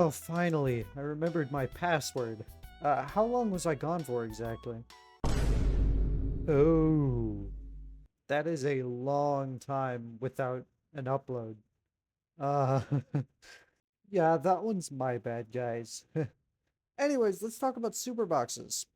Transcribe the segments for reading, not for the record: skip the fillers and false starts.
Oh, finally. I remembered my password. How long was I gone for exactly? Oh, that is a long time without an upload. Uh, yeah, that one's my bad, guys. Anyways, let's talk about super boxes.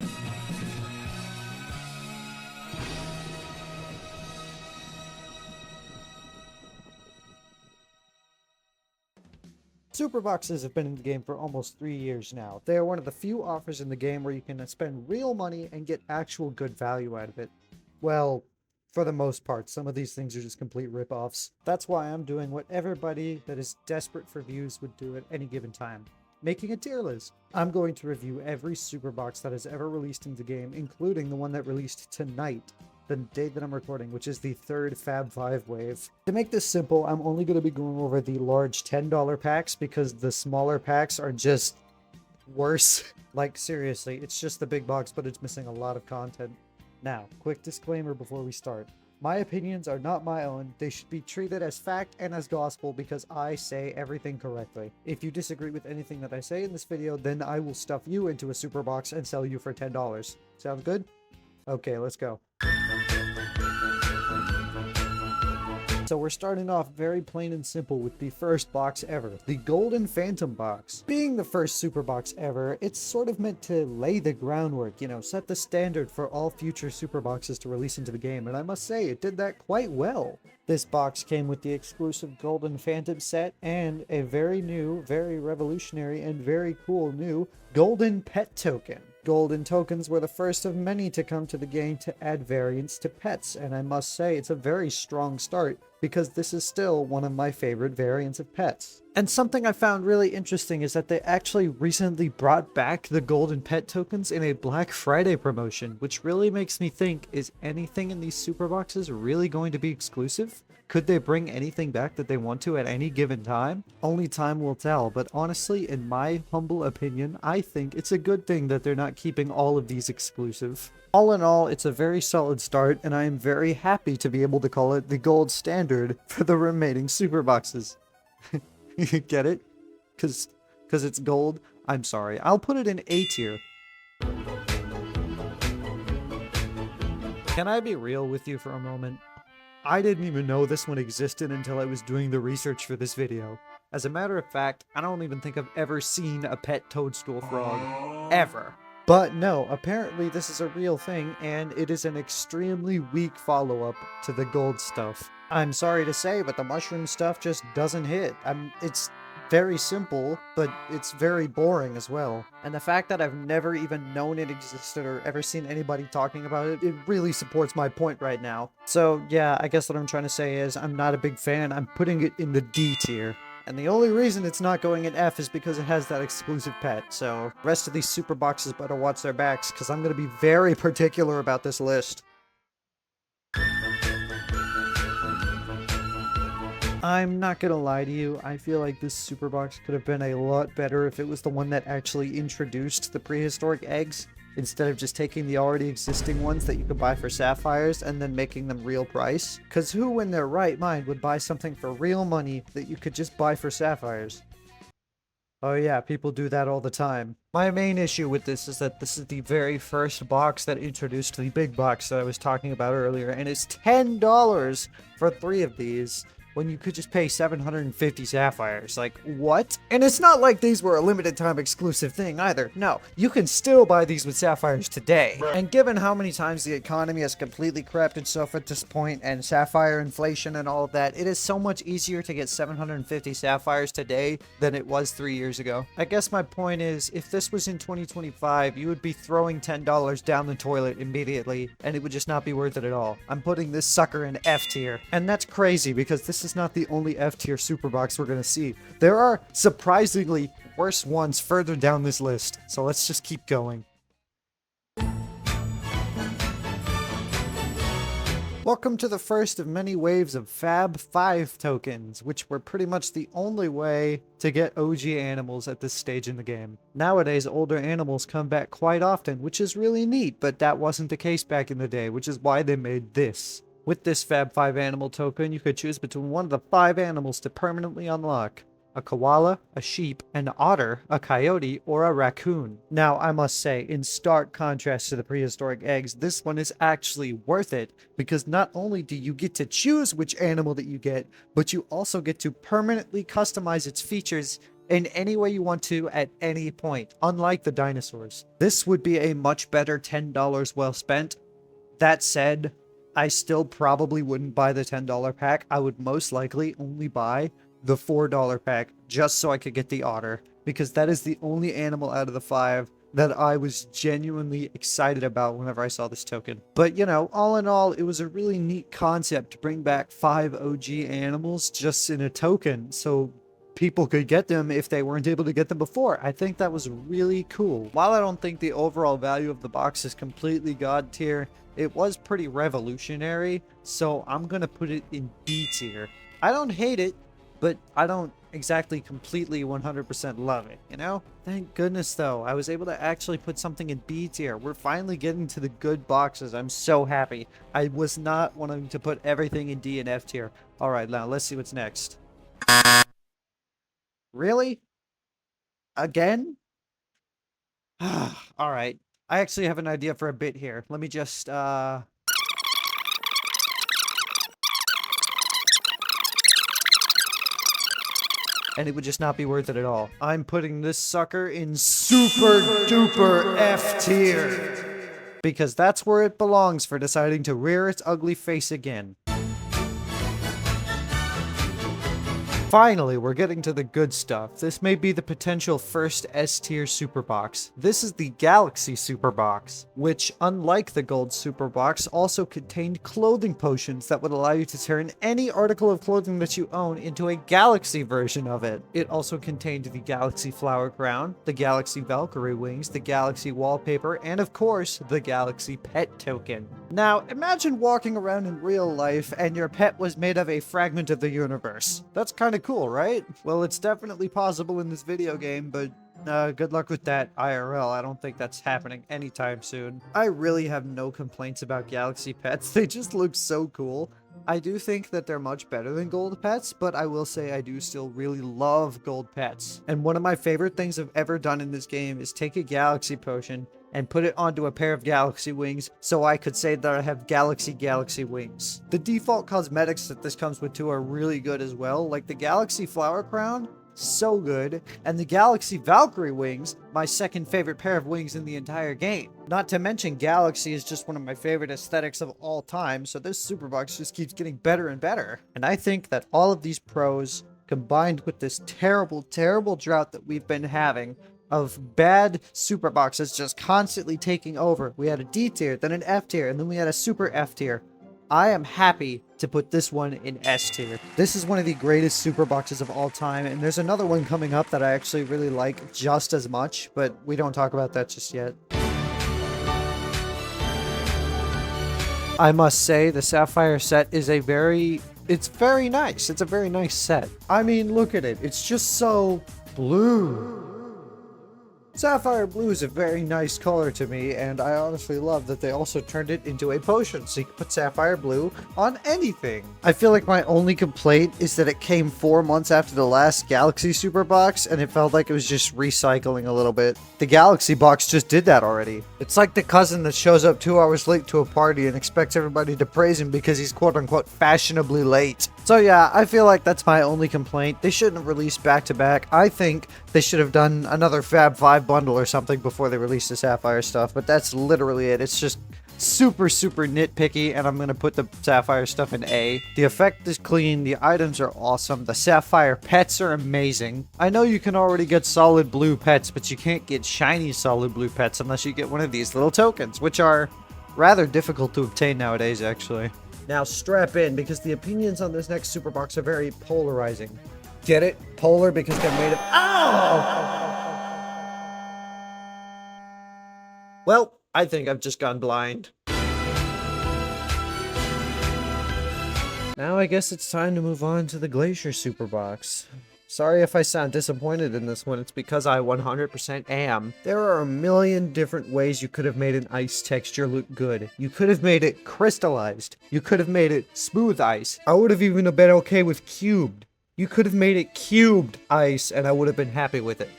Super boxes have been in the game for almost 3 years now. They are one of the few offers in the game where you can spend real money and get actual good value out of it. Well, for the most part, some of these things are just complete rip-offs. That's why I'm doing what everybody that is desperate for views would do at any given time. Making a tier list. I'm going to review every super box that has ever released in the game, including the one that released tonight, the day that I'm recording, which is the third Fab 5 wave. To make this simple, I'm only going to be going over the large $10 packs because the smaller packs are just worse. Like, seriously, it's just the big box, but it's missing a lot of content. Now, quick disclaimer before we start. My opinions are not my own. They should be treated as fact and as gospel because I say everything correctly. If you disagree with anything that I say in this video, then I will stuff you into a super box and sell you for $10. Sounds good? Okay, let's go. So we're starting off very plain and simple with the first box ever, the Golden Phantom box. Being the first super box ever, it's sort of meant to lay the groundwork, you know, set the standard for all future super boxes to release into the game, and I must say, it did that quite well. This box came with the exclusive Golden Phantom set and a very new, very revolutionary, and very cool new Golden Pet Token. Golden tokens were the first of many to come to the game to add variants to pets, and I must say it's a very strong start because this is still one of my favorite variants of pets. And something I found really interesting is that they actually recently brought back the Golden Pet tokens in a Black Friday promotion, which really makes me think, is anything in these super boxes really going to be exclusive? Could they bring anything back that they want to at any given time? Only time will tell, but honestly, in my humble opinion, I think it's a good thing that they're not keeping all of these exclusive. All in all, it's a very solid start, and I am very happy to be able to call it the gold standard for the remaining super boxes. You get it? Cause it's gold? I'm sorry. I'll put it in A tier. Can I be real with you for a moment? I didn't even know this one existed until I was doing the research for this video. As a matter of fact, I don't even think I've ever seen a pet toadstool frog. Ever. But no, apparently this is a real thing, and it is an extremely weak follow-up to the gold stuff. I'm sorry to say, but the mushroom stuff just doesn't hit. It's very simple, but it's very boring as well. And the fact that I've never even known it existed or ever seen anybody talking about it, it really supports my point right now. So yeah, I guess what I'm trying to say is I'm not a big fan. I'm putting it in the D tier. And the only reason it's not going in F is because it has that exclusive pet. So the rest of these super boxes better watch their backs because I'm going to be very particular about this list. I'm not gonna lie to you, I feel like this super box could have been a lot better if it was the one that actually introduced the prehistoric eggs, instead of just taking the already existing ones that you could buy for sapphires and then making them real price. Cause who in their right mind would buy something for real money that you could just buy for sapphires? Oh yeah, people do that all the time. My main issue with this is that this is the very first box that introduced the big box that I was talking about earlier, and it's $10 for 3 of these, when you could just pay 750 sapphires. Like, what? And it's not like these were a limited time exclusive thing either. No, you can still buy these with sapphires today. And given how many times the economy has completely crapped itself at this point, and sapphire inflation and all of that, it is so much easier to get 750 sapphires today than it was 3 years ago. I guess my point is, if this was in 2025, you would be throwing $10 down the toilet immediately, and it would just not be worth it at all. I'm putting this sucker in F tier. And that's crazy, because this is not the only F tier super box we're gonna see. There are surprisingly worse ones further down this list, so let's just keep going. Welcome to the first of many waves of Fab 5 tokens, which were pretty much the only way to get OG animals at this stage in the game. Nowadays, older animals come back quite often, which is really neat, but that wasn't the case back in the day, which is why they made this. With this Fab 5 animal token, you could choose between one of the 5 animals to permanently unlock. a koala, a sheep, an otter, a coyote, or a raccoon. Now, I must say, in stark contrast to the prehistoric eggs, this one is actually worth it, because not only do you get to choose which animal that you get, but you also get to permanently customize its features in any way you want to at any point, unlike the dinosaurs. This would be a much better $10 well spent. That said, I still probably wouldn't buy the $10 pack. I would most likely only buy the $4 pack just so I could get the otter, because that is the only animal out of the 5 that I was genuinely excited about whenever I saw this token. But, you know, all in all, it was a really neat concept to bring back 5 OG animals just in a token, so people could get them if they weren't able to get them before. I think that was really cool. While I don't think the overall value of the box is completely god tier, it was pretty revolutionary, so I'm gonna put it in B tier. I don't hate it, but I don't exactly completely 100% love it, you know? Thank goodness, though. I was able to actually put something in B tier. We're finally getting to the good boxes. I'm so happy. I was not wanting to put everything in D and F tier. Alright, now let's see what's next. Really? Again? Alright. I actually have an idea for a bit here. Let me just, and it would just not be worth it at all. I'm putting this sucker in super duper F tier, because that's where it belongs for deciding to rear its ugly face again. Finally, we're getting to the good stuff. This may be the potential first S-tier super box. This is the Galaxy Super Box, which, unlike the Gold Super Box, also contained clothing potions that would allow you to turn any article of clothing that you own into a Galaxy version of it. It also contained the Galaxy Flower Crown, the Galaxy Valkyrie Wings, the Galaxy Wallpaper, and of course, the Galaxy Pet Token. Now, imagine walking around in real life and your pet was made of a fragment of the universe. That's kind of cool, right? Well, it's definitely possible in this video game, but good luck with that IRL. I don't think that's happening anytime soon. I really have no complaints about Galaxy Pets. They just look so cool. I do think that they're much better than Gold Pets, but I will say I do still really love Gold Pets. And one of my favorite things I've ever done in this game is take a Galaxy Potion and put it onto a pair of Galaxy Wings, so I could say that I have Galaxy Wings. The default cosmetics that this comes with too are really good as well, like the Galaxy Flower Crown, so good, and the Galaxy Valkyrie Wings, my second favorite pair of wings in the entire game. Not to mention, Galaxy is just one of my favorite aesthetics of all time, so this super box just keeps getting better and better. And I think that all of these pros, combined with this terrible, terrible drought that we've been having, of bad super boxes just constantly taking over. We had a D tier, then an F tier, and then we had a super F tier. I am happy to put this one in S tier. This is one of the greatest super boxes of all time, and there's another one coming up that I actually really like just as much, but we don't talk about that just yet. I must say, the Sapphire set is it's very nice. It's a very nice set. I mean, look at it. It's just so blue. Sapphire Blue is a very nice color to me, and I honestly love that they also turned it into a potion, so you can put Sapphire Blue on anything. I feel like my only complaint is that it came 4 months after the last Galaxy Super Box, and it felt like it was just recycling a little bit. The Galaxy Box just did that already. It's like the cousin that shows up 2 hours late to a party and expects everybody to praise him because he's quote-unquote fashionably late. So yeah, I feel like that's my only complaint. They shouldn't have released back-to-back. I think they should have done another Fab 5 bundle or something before they released the Sapphire stuff, but that's literally it. It's just super nitpicky, and I'm gonna put the Sapphire stuff in A. The effect is clean, the items are awesome, the Sapphire pets are amazing. I know you can already get solid blue pets, but you can't get shiny solid blue pets unless you get one of these little tokens, which are rather difficult to obtain nowadays, actually. Now strap in, because the opinions on this next super box are very polarizing. Get it? Polar because they're made of— Ow! Well, I think I've just gone blind. Now I guess it's time to move on to the Glacier Super Box. Sorry if I sound disappointed in this one, it's because I 100% am. There are a million different ways you could have made an ice texture look good. You could have made it crystallized. You could have made it smooth ice. I would have even been okay with cubed. You could have made it cubed ice and I would have been happy with it.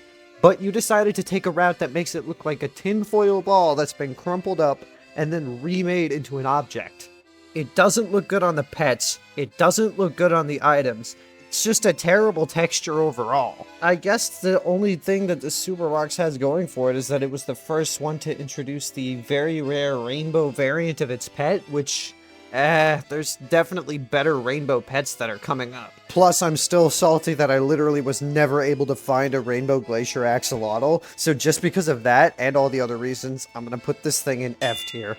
But you decided to take a route that makes it look like a tinfoil ball that's been crumpled up and then remade into an object. It doesn't look good on the pets, it doesn't look good on the items, it's just a terrible texture overall. I guess the only thing that the Super Box has going for it is that it was the first one to introduce the very rare rainbow variant of its pet, which, there's definitely better rainbow pets that are coming up. Plus, I'm still salty that I literally was never able to find a rainbow glacier axolotl, so just because of that and all the other reasons, I'm gonna put this thing in F tier.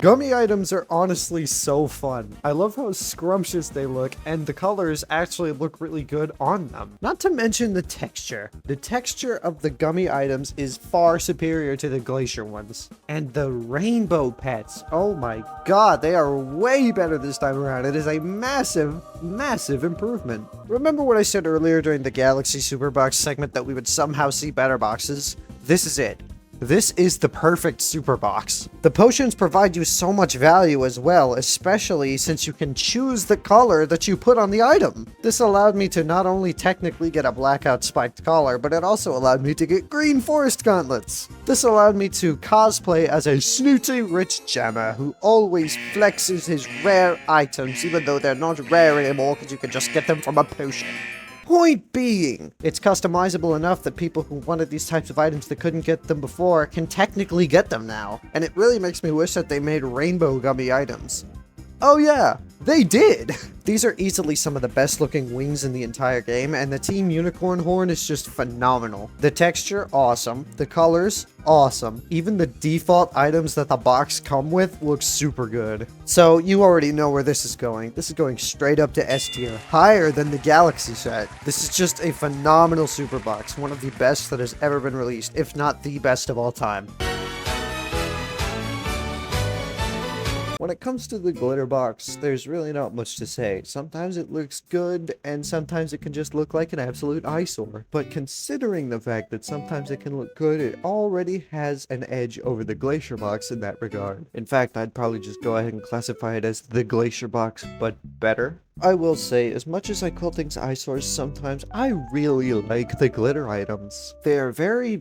Gummy items are honestly so fun. I love how scrumptious they look, and the colors actually look really good on them. Not to mention the texture. The texture of the gummy items is far superior to the glacier ones. And the rainbow pets, oh my god, they are way better this time around. It is a massive, massive improvement. Remember what I said earlier during the Galaxy Super Box segment that we would somehow see better boxes? This is it. This is the perfect super box. The potions provide you so much value as well, especially since you can choose the color that you put on the item. This allowed me to not only technically get a blackout spiked collar, but it also allowed me to get green forest gauntlets. This allowed me to cosplay as a snooty rich jammer who always flexes his rare items even though they're not rare anymore because you can just get them from a potion. Point being, it's customizable enough that people who wanted these types of items that couldn't get them before can technically get them now. And it really makes me wish that they made rainbow gummy items. Oh yeah, they did! These are easily some of the best looking wings in the entire game, and the Team Unicorn horn is just phenomenal. The texture, awesome. The colors, awesome. Even the default items that the box come with look super good. So you already know where this is going. This is going straight up to S tier, higher than the Galaxy set. This is just a phenomenal super box, one of the best that has ever been released, if not the best of all time. When it comes to the glitter box, there's really not much to say. Sometimes it looks good, and sometimes it can just look like an absolute eyesore. But considering the fact that sometimes it can look good, it already has an edge over the glacier box in that regard. In fact, I'd probably just go ahead and classify it as the glacier box, but better. I will say, as much as I call things eyesores sometimes, I really like the glitter items. They're very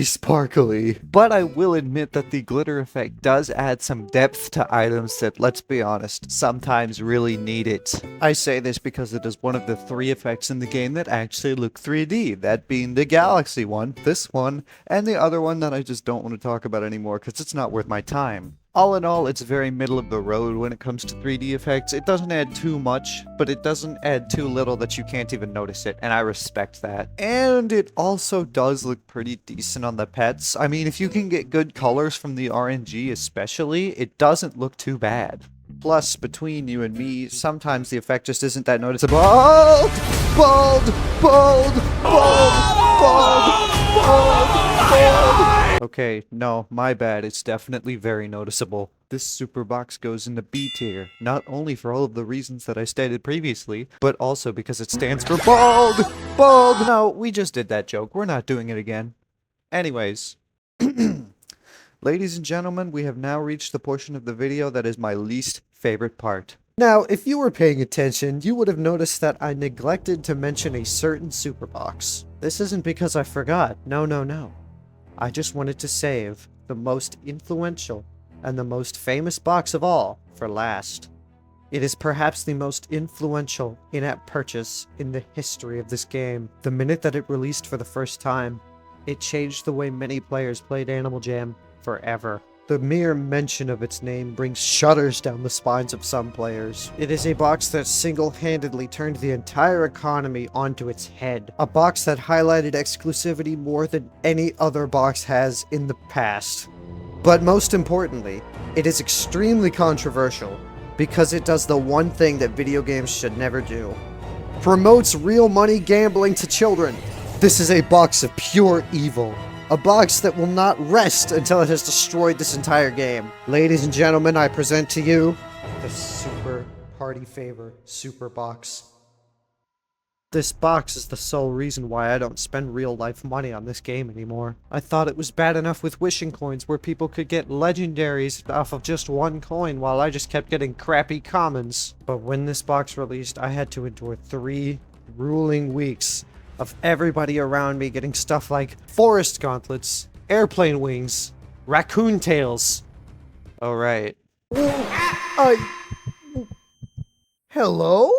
sparkly. But I will admit that the glitter effect does add some depth to items that, let's be honest, sometimes really need it. I say this because it is one of the 3 effects in the game that actually look 3D, that being the Galaxy one, this one, and the other one that I just don't want to talk about anymore because it's not worth my time. All in all, it's very middle of the road when it comes to 3D effects. It doesn't add too much, but it doesn't add too little that you can't even notice it, and I respect that. And it also does look pretty decent on the pets. I mean, if you can get good colors from the RNG especially, it doesn't look too bad. Plus, between you and me, sometimes the effect just isn't that noticeable. Okay, no, my bad, it's definitely very noticeable. This super box goes into B tier, not only for all of the reasons that I stated previously, but also because it stands for bald! Bald! No, we just did that joke, we're not doing it again. Anyways. Ladies and gentlemen, we have now reached the portion of the video that is my least favorite part. Now, if you were paying attention, you would have noticed that I neglected to mention a certain super box. This isn't because I forgot, no. I just wanted to save the most influential and the most famous box of all for last. It is perhaps the most influential in-app purchase in the history of this game. The minute that it released for the first time, it changed the way many players played Animal Jam forever. The mere mention of its name brings shudders down the spines of some players. It is a box that single-handedly turned the entire economy onto its head. A box that highlighted exclusivity more than any other box has in the past. But most importantly, it is extremely controversial because it does the one thing that video games should never do. Promotes real money gambling to children. This is a box of pure evil. A box that will not rest until it has destroyed this entire game. Ladies and gentlemen, I present to you the Super Party Favor Super Box. This box is the sole reason why I don't spend real-life money on this game anymore. I thought it was bad enough with wishing coins where people could get legendaries off of just one coin while I just kept getting crappy commons. But when this box released, I had to endure 3 grueling weeks of everybody around me getting stuff like forest gauntlets, airplane wings, raccoon tails. Oh, right. Hello?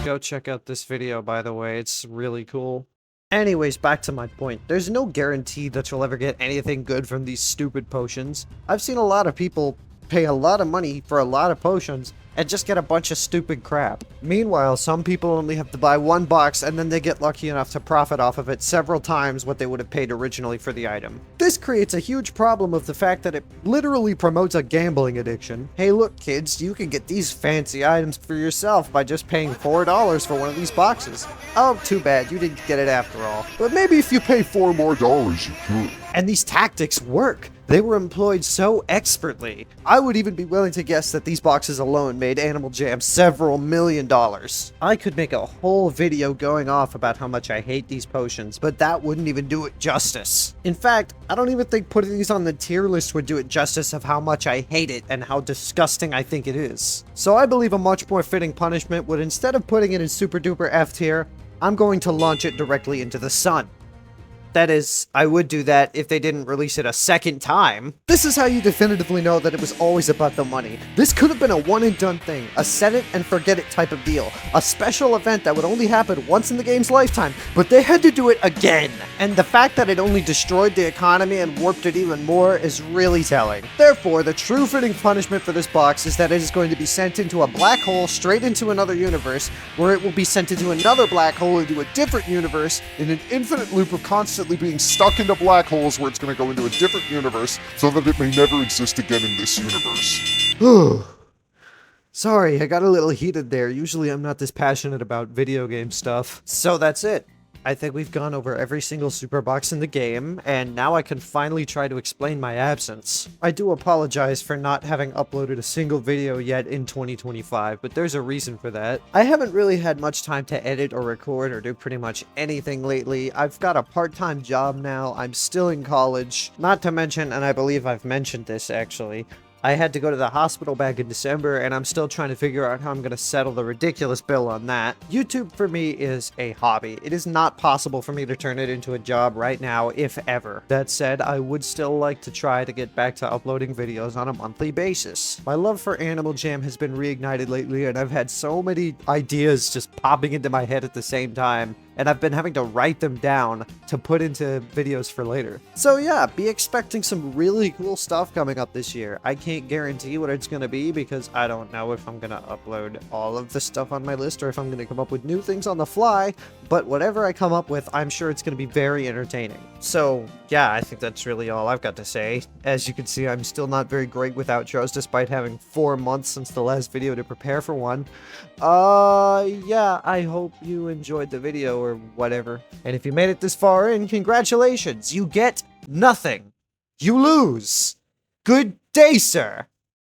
Go check out this video, by the way. It's really cool. Anyways, back to my point. There's no guarantee that you'll ever get anything good from these stupid potions. I've seen a lot of people pay a lot of money for a lot of potions and just get a bunch of stupid crap. Meanwhile, some people only have to buy 1 box and then they get lucky enough to profit off of it several times what they would have paid originally for the item. This creates a huge problem of the fact that it literally promotes a gambling addiction. Hey look kids, you can get these fancy items for yourself by just paying $4 for one of these boxes. Oh, too bad, you didn't get it after all. But maybe if you pay $4 more, you could. And these tactics work. They were employed so expertly. I would even be willing to guess that these boxes alone made Animal Jam several $millions. I could make a whole video going off about how much I hate these potions, but that wouldn't even do it justice. In fact, I don't even think putting these on the tier list would do it justice of how much I hate it and how disgusting I think it is. So I believe a much more fitting punishment would, instead of putting it in super duper F tier, I'm going to launch it directly into the sun. That is, I would do that if they didn't release it a second time. This is how you definitively know that it was always about the money. This could have been a one-and-done thing, a set-it-and-forget-it type of deal, a special event that would only happen once in the game's lifetime, but they had to do it again. And the fact that it only destroyed the economy and warped it even more is really telling. Therefore, the true fitting punishment for this box is that it is going to be sent into a black hole straight into another universe, where it will be sent into another black hole into a different universe in an infinite loop of constantly being stuck into black holes where it's going to go into a different universe so that it may never exist again in this universe. Sorry, I got a little heated there. Usually I'm not this passionate about video game stuff. So that's it. I think we've gone over every single super box in the game, and now I can finally try to explain my absence. I do apologize for not having uploaded a single video yet in 2025, but there's a reason for that. I haven't really had much time to edit or record or do pretty much anything lately. I've got a part-time job now, I'm still in college, not to mention, and I believe I've mentioned this actually, I had to go to the hospital back in December, and I'm still trying to figure out how I'm going to settle the ridiculous bill on that. YouTube for me is a hobby. It is not possible for me to turn it into a job right now, if ever. That said, I would still like to try to get back to uploading videos on a monthly basis. My love for Animal Jam has been reignited lately, and I've had so many ideas just popping into my head at the same time, and I've been having to write them down to put into videos for later. So yeah, be expecting some really cool stuff coming up this year. I can't guarantee what it's gonna be because I don't know if I'm gonna upload all of the stuff on my list or if I'm gonna come up with new things on the fly, but whatever I come up with, I'm sure it's gonna be very entertaining. So yeah, I think that's really all I've got to say. As you can see, I'm still not very great with outros despite having 4 months since the last video to prepare for one. Yeah, I hope you enjoyed the video or whatever. And if you made it this far in, congratulations! You get nothing. You lose. Good day, sir.